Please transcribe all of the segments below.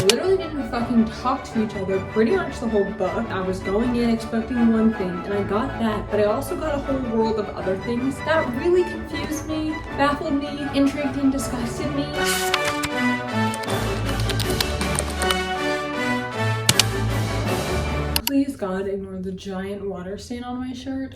literally didn't fucking talk to each other pretty much the whole book. I was going in expecting one thing and I got that, but I also got a whole world of other things that really confused me, baffled me, intrigued and disgusted me. Please God, ignore the giant water stain on my shirt.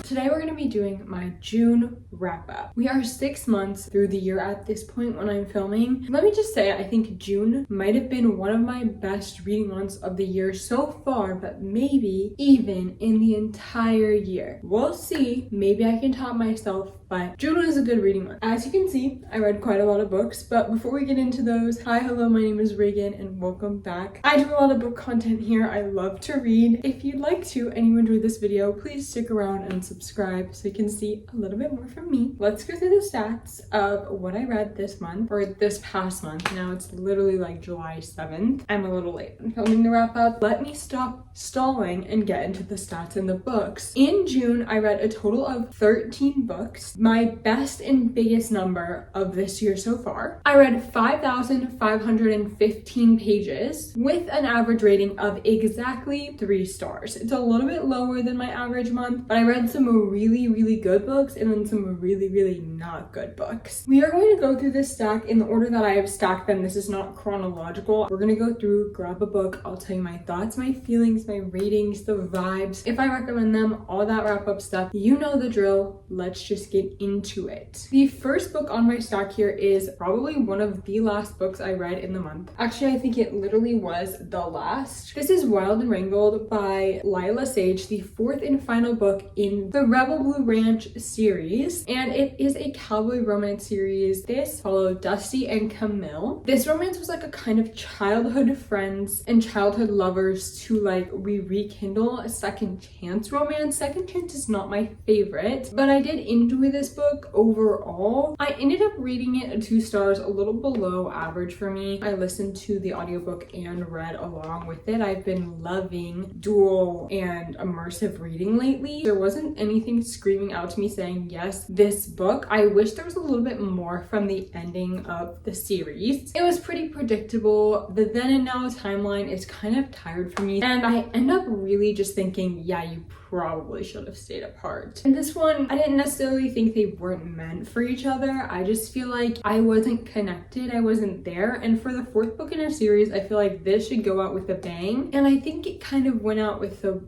Today we're going to be doing my June wrap up. We are 6 months through the year at this point when I'm filming. Let me just say, I think June might have been one of my best reading months of the year so far, but maybe even in the entire year. We'll see. Maybe I can top myself, but June was a good reading month. As you can see, I read quite a lot of books, but before we get into those, hi, hello, my name is Reagan and welcome back. I do a lot of book content here. I love to read. If you'd like to and you enjoyed this video, please stick around and subscribe so you can see a little bit more from me. Let's go through the stats of what I read this month, or this past month. Now it's literally like July 7th. I'm a little late in filming the wrap up. Let me stop stalling and get into the stats in the books. In June, I read a total of 13 books, my best and biggest number of this year so far. I read 5,515 pages with an average rating of exactly 3 stars. It's a little bit lower than my average month, but I read some really good books and then some really not good books. We are going to go through this stack in the order that I have stacked them. This is not chronological. We're going to go through, grab a book. I'll tell you my thoughts, my feelings, my ratings, the vibes, if I recommend them, all that wrap up stuff. You know the drill. Let's just get into it. The first book on my stack here is probably one of the last books I read in the month. Actually, I think it literally was the last. This is Wild and Wrangled by Lila Sage, the 4th and final book in the Rebel Blue Ranch series, and it is a cowboy romance series. This followed Dusty and Camille. This romance was like a kind of childhood friends and childhood lovers to like rekindle a second chance romance. Second Chance is not my favorite, but I did enjoy this book overall. I ended up reading it at 2 stars, a little below average for me. I listened to the audiobook and read along with it. I've been loving dual and immersive reading lately. There wasn't anything screaming out to me saying, yes, this book. I wish there was a little bit more from the ending of the series. It was pretty predictable. The then and now timeline is kind of tired for me, and I end up really just thinking, yeah, you probably should have stayed apart. And this one, I didn't necessarily think they weren't meant for each other. I just feel like I wasn't connected. I wasn't there. And for the 4th book in a series, I feel like this should go out with a bang. And I think it kind of went out with a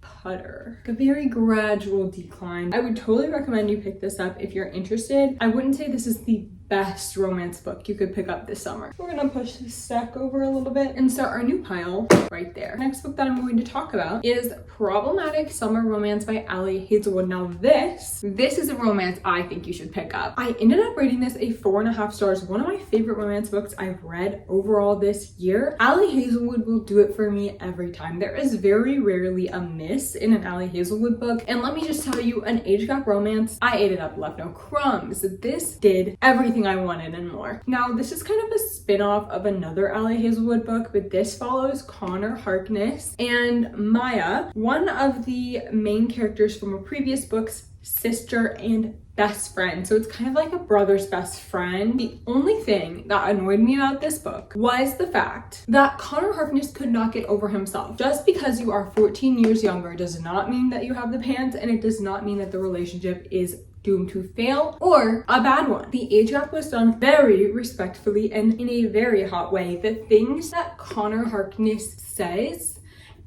putter. A very gradual decline. I would totally recommend you pick this up if you're interested. I wouldn't say this is the best romance book you could pick up this summer. We're gonna push this stack over a little bit and start our new pile right there. Next book that I'm going to talk about is Problematic Summer Romance by Ali Hazelwood. Now this is a romance I think you should pick up. I ended up rating this a 4.5 stars. One of my favorite romance books I've read overall this year. Ali Hazelwood will do it for me every time. There is very rarely a miss in an Ali Hazelwood book, and let me just tell you, an age gap romance, I ate it up, left no crumbs. This did everything I wanted and more. Now, this is kind of a spin-off of another Ali Hazelwood book, but this follows Connor Harkness and Maya, one of the main characters from a previous book's sister and best friend. So it's kind of like a brother's best friend. The only thing that annoyed me about this book was the fact that Connor Harkness could not get over himself. Just because you are 14 years younger does not mean that you have the pants, and it does not mean that the relationship is doomed to fail or a bad one. The age gap was done very respectfully and in a very hot way. The things that Connor Harkness says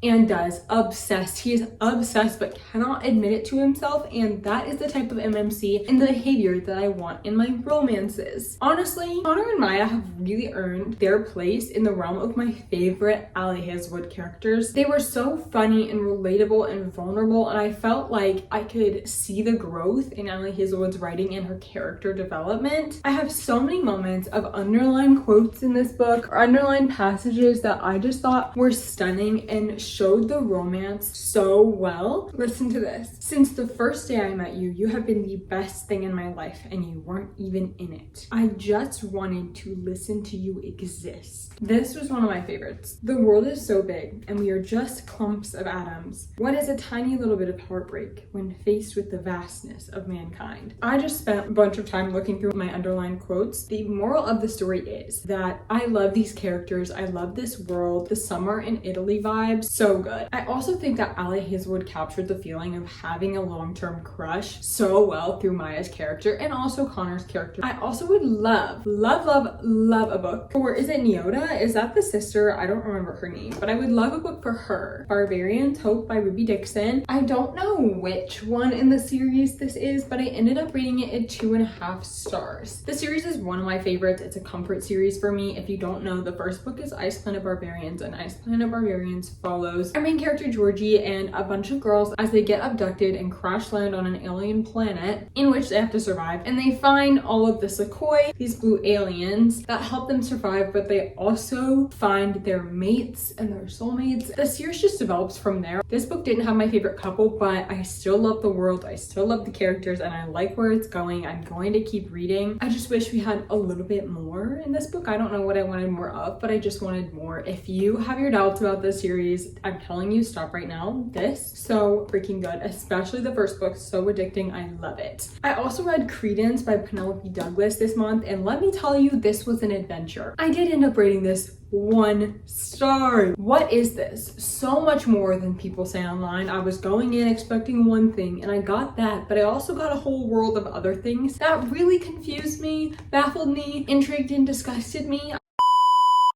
and does, obsessed. He is obsessed but cannot admit it to himself, and that is the type of MMC and the behavior that I want in my romances. Honestly, Connor and Maya have really earned their place in the realm of my favorite Ali Hazelwood characters. They were so funny and relatable and vulnerable, and I felt like I could see the growth in Ali Hazelwood's writing and her character development. I have so many moments of underlined quotes in this book, or underlined passages that I just thought were stunning and showed the romance so well. Listen to this. Since the first day I met you, you have been the best thing in my life and you weren't even in it. I just wanted to listen to you exist. This was one of my favorites. The world is so big and we are just clumps of atoms. What is a tiny little bit of heartbreak when faced with the vastness of mankind? I just spent a bunch of time looking through my underlined quotes. The moral of the story is that I love these characters. I love this world. The summer in Italy vibes, so good. I also think that Ali Hazelwood captured the feeling of having a long-term crush so well through Maya's character and also Connor's character. I also would love a book for, is it Nyota? Is that the sister? I don't remember her name, but I would love a book for her. Barbarian Taupe by Ruby Dixon. I don't know which one in the series this is, but I ended up rating it at 2.5 stars. The series is one of my favorites. It's a comfort series for me. If you don't know, the first book is Ice Planet Barbarians, and Ice Planet Barbarians follows our main character Georgie and a bunch of girls as they get abducted and crash land on an alien planet in which they have to survive, and they find all of the Sequoia, these blue aliens that help them survive, but they also find their mates and their soulmates. The series just develops from there. This book didn't have my favorite couple, but I still love the world, I still love the characters, and I like where it's going. I'm going to keep reading. I just wish we had a little bit more in this book. I don't know what I wanted more of, but I just wanted more. If you have your doubts about this series, I'm telling you, stop right now. This, so freaking good, especially the first book, so addicting. I love it. I also read Credence by Penelope Douglas this month, and let me tell you, this was an adventure. I did end up rating this 1 star. What is this? So much more than people say online. I was going in expecting one thing and I got that, but I also got a whole world of other things that really confused me, baffled me, intrigued and disgusted me.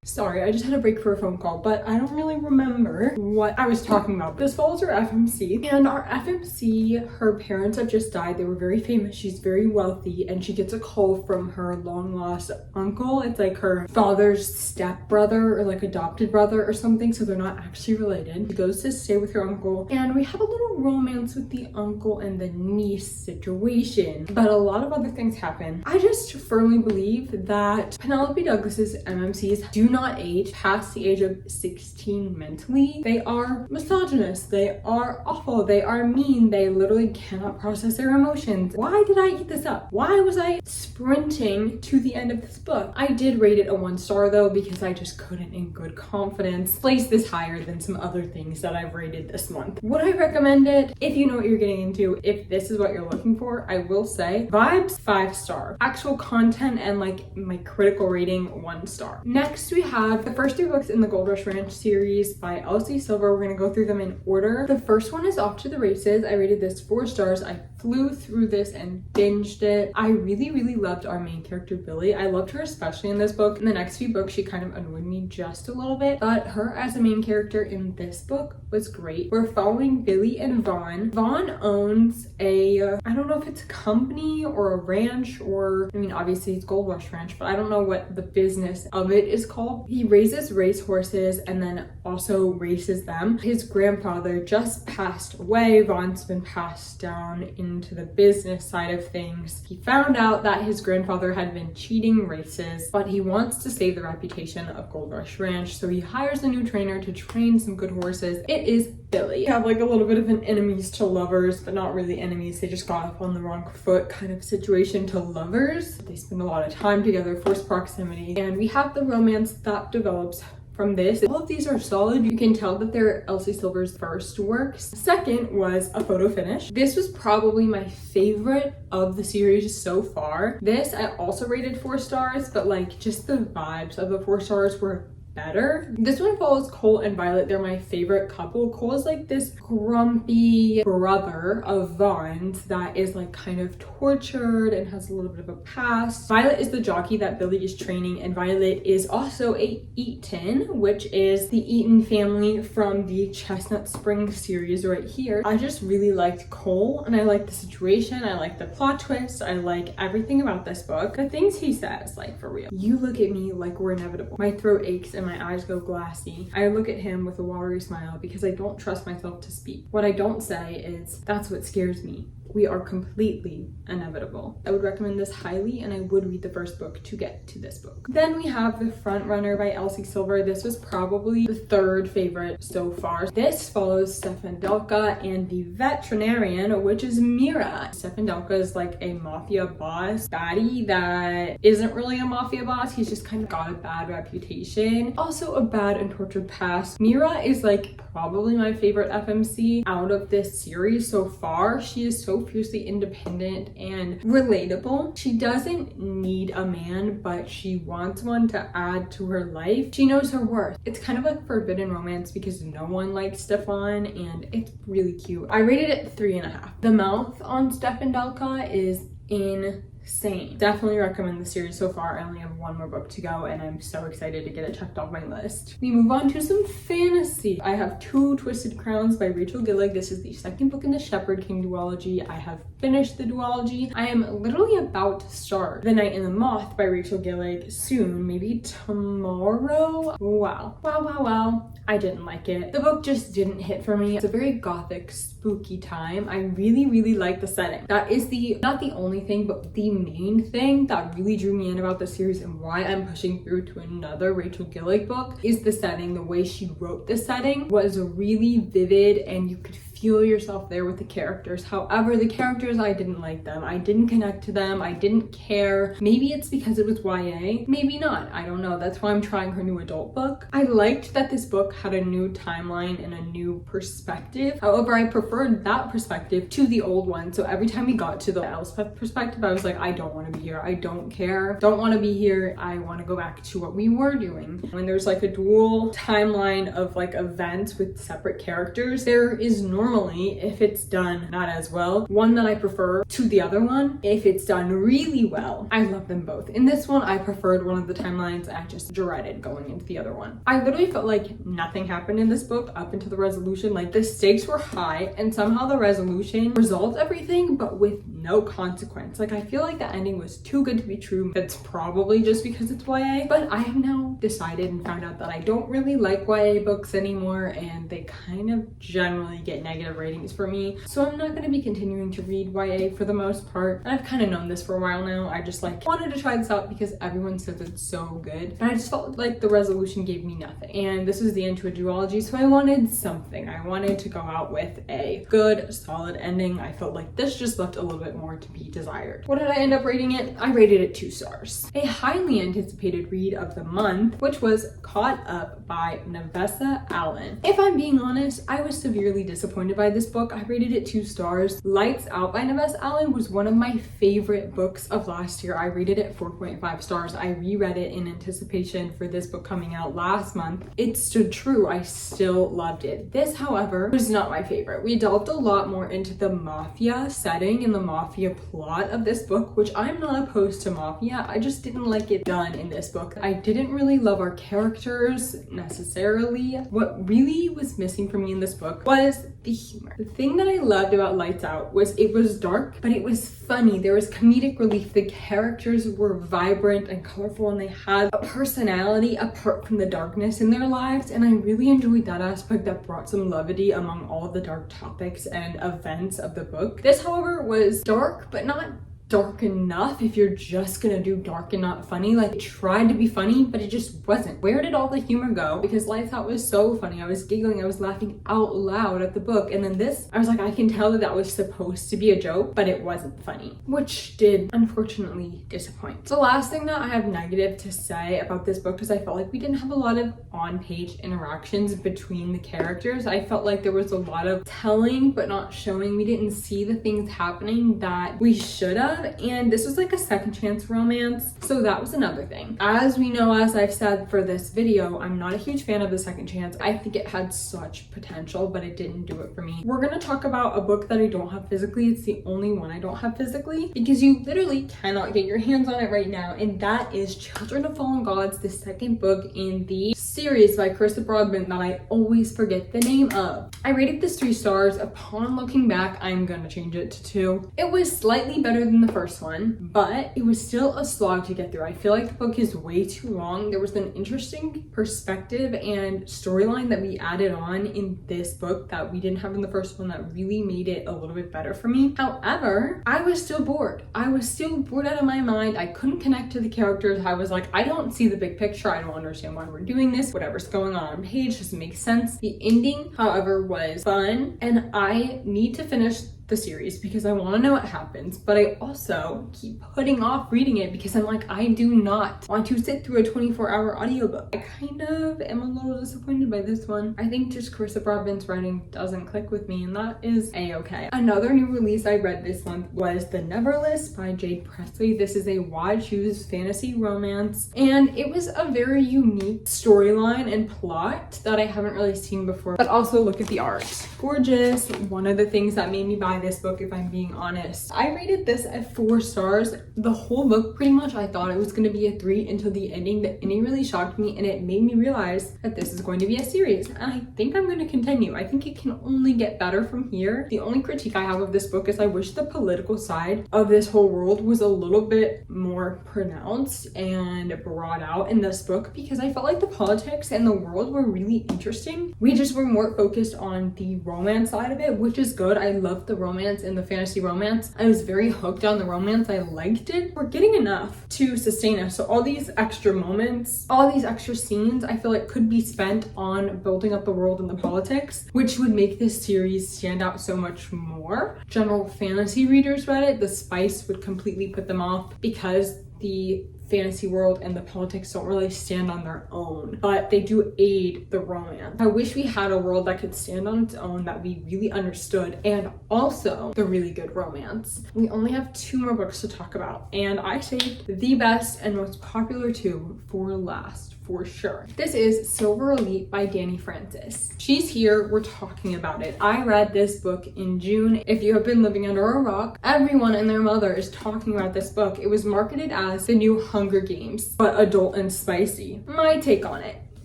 Sorry, I just had a break for a phone call, but I don't really remember what I was talking about. This follows our FMC, and our FMC, her parents have just died. They were very famous. She's very wealthy, and she gets a call from her long-lost uncle. It's like her father's stepbrother or like adopted brother or something, so they're not actually related. She goes to stay with her uncle, and we have a little romance with the uncle and the niece situation, but a lot of other things happen. I just firmly believe that Penelope Douglas's MMCs do not age past the age of 16 mentally. They are misogynist, they are awful, they are mean, they literally cannot process their emotions. Why did I eat this up? Why was I sprinting to the end of this book? I did rate it a 1 star though, because I just couldn't in good confidence place this higher than some other things that I've rated this month. Would I recommend it? If you know what you're getting into, if this is what you're looking for, I will say vibes 5 star, actual content and like my critical rating 1 star. Next we have the first 3 books in the Gold Rush Ranch series by Elsie Silver. We're gonna go through them in order. The first one is Off to the Races. I rated this 4 stars. I flew through this and binged it. I really loved our main character Billy. I loved her especially in this book. In the next few books she kind of annoyed me just a little bit, but her as a main character in this book was great. We're following Billy and Vaughn. Vaughn owns a I don't know if it's a company or a ranch, or I mean obviously it's Gold Rush Ranch, but I don't know what the business of it is called. He raises race horses and then also races them. His grandfather just passed away. Vaughn's been passed down into the business side of things. He found out that his grandfather had been cheating races, but he wants to save the reputation of Gold Rush Ranch, so he hires a new trainer to train some good horses. It is Billy. We have like a little bit of an enemies to lovers, but not really enemies. They just got off on the wrong foot kind of situation to lovers. They spend a lot of time together, forced proximity, and we have the romance that develops from this. All of these are solid. You can tell that they're Elsie Silver's first works. Second was a photo finish. This was probably my favorite of the series so far. This I also rated 4 stars, but like just the vibes of the 4 stars were better. This one follows Cole and Violet. They're my favorite couple. Cole is like this grumpy brother of Vaughn's that is like kind of tortured and has a little bit of a past. Violet is the jockey that Billy is training, and Violet is also a Eaton, which is the Eaton family from the Chestnut Springs series right here. I just really liked Cole, and I like the situation, I like the plot twist, I like everything about this book. The things he says, like for real. You look at me like we're inevitable. My throat aches and and my eyes go glassy, I look at him with a watery smile because I don't trust myself to speak. What I don't say is, that's what scares me. We are completely inevitable. I would recommend this highly, and I would read the first book to get to this book. Then we have The Front Runner by Elsie Silver. This was probably the third favorite so far. This follows Stefan Delka and the veterinarian, which is Mira. Stefan Delka is like a mafia boss baddie that isn't really a mafia boss. He's just kind of got a bad reputation. Also a bad and tortured past. Mira is like probably my favorite FMC out of this series so far. She is so fiercely independent and relatable. She doesn't need a man, but she wants one to add to her life. She knows her worth. It's kind of like forbidden romance because no one likes Stefan, and it's really cute. I rated it 3.5. The mouth on Stefan Delka is insane. Definitely recommend the series so far. I only have one more book to go, and I'm so excited to get it checked off my list. We move on to some fantasy. I have 2 Twisted Crowns by Rachel Gillig. This is the second book in the Shepherd King duology. I have finished the duology. I am literally about to start The Night and the Moth by Rachel Gillig soon, maybe tomorrow. Wow. I didn't like it. The book just didn't hit for me. It's a very gothic, spooky time. I really like the setting. That is not the only thing, but the main thing that really drew me in about the series and why I'm pushing through to another Rachel Gillig book is the setting. The way she wrote the setting was really vivid, and you could feel yourself there with the characters. However, the characters, I didn't like them. I didn't connect to them. I didn't care. Maybe it's because it was YA. Maybe not. I don't know. That's why I'm trying her new adult book. I liked that this book had a new timeline and a new perspective. However, I preferred that perspective to the old one. So every time we got to the Elspeth perspective, I was like, I don't want to be here. I don't care. Don't want to be here. I want to go back to what we were doing. When there's like a dual timeline of like events with separate characters, there is normally, if it's done not as well, one that I prefer to the other one. If it's done really well, I love them both. In this one, I preferred one of the timelines. I just dreaded going into the other one. I literally felt like nothing happened in this book up until the resolution. Like the stakes were high and somehow the resolution resolved everything, but with no consequence. Like I feel like the ending was too good to be true. That's probably just because it's YA, but I have now decided and found out that I don't really like YA books anymore, and they kind of generally get negative ratings for me. So I'm not going to be continuing to read YA for the most part. And I've kind of known this for a while now. I just like wanted to try this out because everyone says it's so good. And I just felt like the resolution gave me nothing. And this was the end to a duology, so I wanted something. I wanted to go out with a good, solid ending. I felt like this just left a little bit more to be desired. What did I end up rating it? I rated it 2 stars. A highly anticipated read of the month, which was Caught Up by Navessa Allen. If I'm being honest, I was severely disappointed by this book. I rated it 2 stars. Lights Out by Navessa Allen was one of my favorite books of last year. I rated it 4.5 stars. I reread it in anticipation for this book coming out last month. It stood true. I still loved it. This, however, was not my favorite. We delved a lot more into the mafia setting and the mafia plot of this book, which I'm not opposed to mafia. I just didn't like it done in this book. I didn't really love our characters necessarily. What really was missing for me in this book was the humor. The thing that I loved about Lights Out was it was dark, but it was funny. There was comedic relief. The characters were vibrant and colorful, and they had a personality apart from the darkness in their lives, and I really enjoyed that aspect that brought some levity among all of the dark topics and events of the book. This, however, was dark, but not dark enough if you're just gonna do dark and not funny. Like, it tried to be funny, but it just wasn't. Where did all the humor go? Because Lights Out was so funny. I was giggling, I was laughing out loud at the book. And then this, I was like, I can tell that was supposed to be a joke, but it wasn't funny, which did unfortunately disappoint. The last thing that I have negative to say about this book is I felt like we didn't have a lot of on-page interactions between the characters. I felt like there was a lot of telling but not showing. We didn't see the things happening that we should have. And this was like a second chance romance, so that was another thing. As we know, as I've said for this video, I'm not a huge fan of the second chance. I think it had such potential, but it didn't do it for me. We're gonna talk about a book that I don't have physically. It's the only one I don't have physically because you literally cannot get your hands on it right now, and that is Children of Fallen Gods, the second book in the series by Chris Broadbent that I always forget the name of. I rated this 3 stars. Upon looking back, I'm gonna change it to 2. It was slightly better than the first one, but it was still a slog to get through. I feel like the book is way too long. There was an interesting perspective and storyline that we added on in this book that we didn't have in the first one that really made it a little bit better for me. However, I was still bored. I was still bored out of my mind. I couldn't connect to the characters. I was like, I don't see the big picture. I don't understand why we're doing this. Whatever's going on page doesn't make sense. The ending, however, was fun, and I need to finish the series because I want to know what happens, but I also keep putting off reading it because I'm like, I do not want to sit through a 24-hour audiobook. I kind of am a little disappointed by this one. I think just Carissa Broadbent's writing doesn't click with me, and that is a-okay. Another new release I read this month was The Neverless by Jade Presley. This is a Wad Shoes fantasy romance, and it was a very unique storyline and plot that I haven't really seen before, but also look at the art. Gorgeous. One of the things that made me buy this book, if I'm being honest. I rated this at 4 stars. The whole book, pretty much, I thought it was going to be a 3 until the ending. The ending really shocked me, and it made me realize that this is going to be a series, and I think I'm going to continue. I think it can only get better from here. The only critique I have of this book is I wish the political side of this whole world was a little bit more pronounced and brought out in this book, because I felt like the politics and the world were really interesting. We just were more focused on the romance side of it, which is good. I love the romance and the fantasy romance. I was very hooked on the romance. I liked it. We're getting enough to sustain us. So all these extra moments, all these extra scenes, I feel like could be spent on building up the world and the politics, which would make this series stand out so much more. General fantasy readers read it, the spice would completely put them off because the fantasy world and the politics don't really stand on their own, but they do aid the romance. I wish we had a world that could stand on its own, that we really understood, and also the really good romance. We only have 2 more books to talk about, and I saved the best and most popular 2 for last, for sure. This is Silver Elite by Dani Francis. She's here, we're talking about it. I read this book in June. If you have been living under a rock, everyone and their mother is talking about this book. It was marketed as the new Hunger Games, but adult and spicy. My take on it.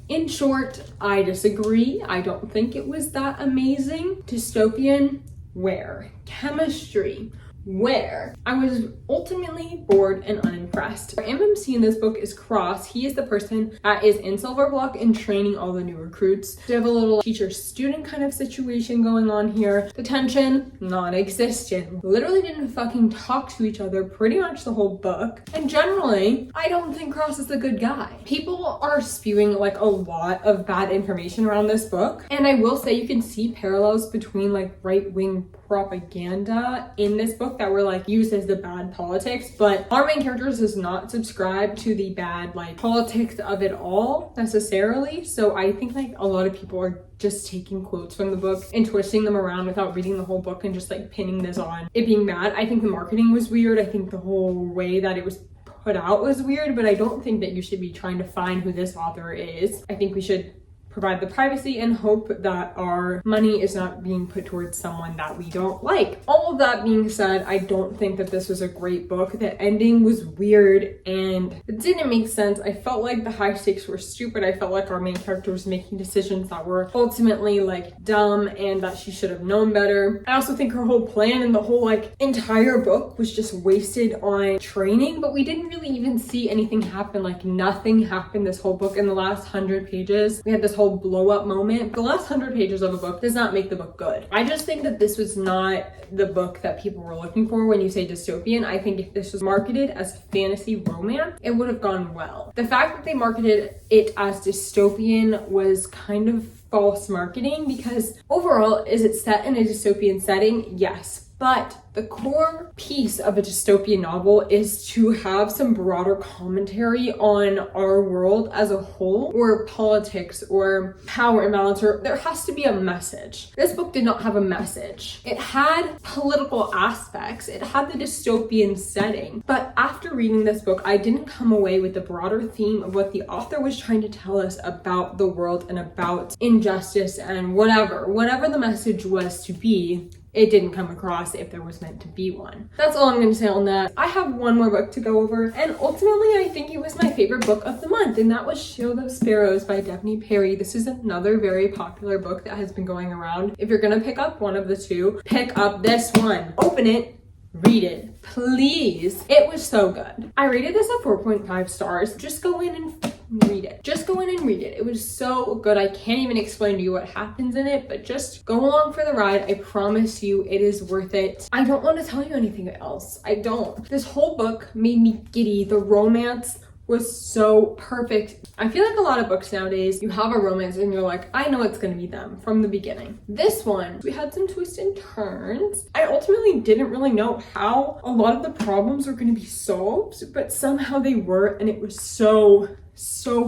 In short, I disagree. I don't think it was that amazing. Dystopian? Where? Chemistry? Where? I was ultimately bored and unimpressed. Our MMC in this book is Cross. He is the person that is in Silverblock and training all the new recruits. We have a little teacher-student kind of situation going on here. The tension, non-existent. Literally didn't fucking talk to each other pretty much the whole book. And generally, I don't think Cross is a good guy. People are spewing like a lot of bad information around this book. And I will say you can see parallels between like right-wing propaganda in this book that were like used as the bad politics, but our main characters does not subscribe to the bad like politics of it all necessarily. So I think like a lot of people are just taking quotes from the book and twisting them around without reading the whole book and just like pinning this on it being bad. I think the marketing was weird. I think the whole way that it was put out was weird, but I don't think that you should be trying to find who this author is. I think we should provide the privacy and hope that our money is not being put towards someone that we don't like. All of that being said, I don't think that this was a great book. The ending was weird and it didn't make sense. I felt like the high stakes were stupid. I felt like our main character was making decisions that were ultimately like dumb and that she should have known better. I also think her whole plan and the whole like entire book was just wasted on training, but we didn't really even see anything happen. Like nothing happened this whole book. In the last 100 pages, we had this whole blow up moment. The last 100 pages of a book does not make the book good. I just think that this was not the book that people were looking for when you say dystopian. I think if this was marketed as fantasy romance, it would have gone well. The fact that they marketed it as dystopian was kind of false marketing, because overall, is it set in a dystopian setting? Yes. But the core piece of a dystopian novel is to have some broader commentary on our world as a whole, or politics, or power imbalance, or there has to be a message. This book did not have a message. It had political aspects, it had the dystopian setting, but after reading this book, I didn't come away with the broader theme of what the author was trying to tell us about the world and about injustice and whatever the message was to be. it didn't come across if there was meant to be one. That's all I'm going to say on that. I have one more book to go over, and ultimately I think it was my favorite book of the month, and that was Shield of Sparrows by Daphne Perry. This is another very popular book that has been going around. If you're going to pick up one of the two, pick up this one. Open it, read it, please. It was so good. I rated this at 4.5 stars. Just go in and read it. Just go in and read it. It was so good. I can't even explain to you what happens in it, but just go along for the ride. I promise you it is worth it. I don't want to tell you anything else. I don't. This whole book made me giddy. The romance was so perfect. I feel like a lot of books nowadays, you have a romance and you're like, I know it's gonna be them from the beginning. This one, we had some twists and turns. I ultimately didn't really know how a lot of the problems were gonna be solved, but somehow they were, and it was so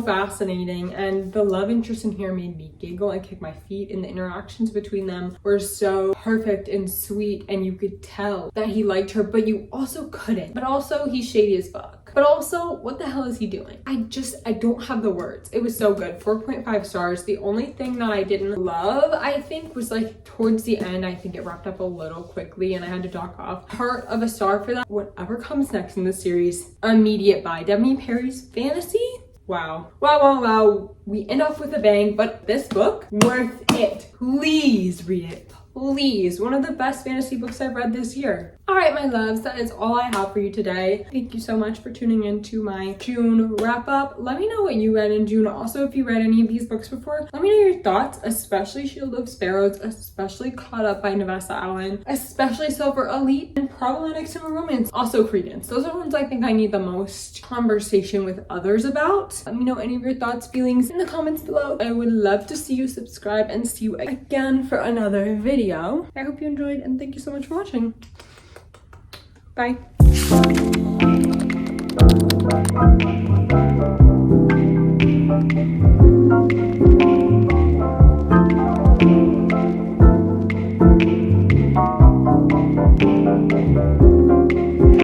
fascinating. And the love interest in here made me giggle and kick my feet, and the interactions between them were so perfect and sweet, and you could tell that he liked her, but you also couldn't. But also he's shady as fuck. But also, what the hell is he doing? I don't have the words. It was so good. 4.5 stars. The only thing that I didn't love, I think, was like towards the end, I think it wrapped up a little quickly and I had to dock off part of a star for that. Whatever comes next in the series, immediate buy. Daphne Perry's fantasy? Wow. Wow. We end off with a bang, but this book, worth it. Please read it. Please. One of the best fantasy books I've read this year. All right, my loves, that is all I have for you today. Thank you so much for tuning in to my June wrap up. Let me know what you read in June. Also, if you read any of these books before, let me know your thoughts, especially Shield of Sparrows, especially Caught Up by Navessa Allen, especially Silver Elite, and Problematic Summer Romance. Also Credence. Those are ones I think I need the most conversation with others about. Let me know any of your thoughts, feelings in the comments below. I would love to see you subscribe and see you again for another video. I hope you enjoyed, and thank you so much for watching. Bye.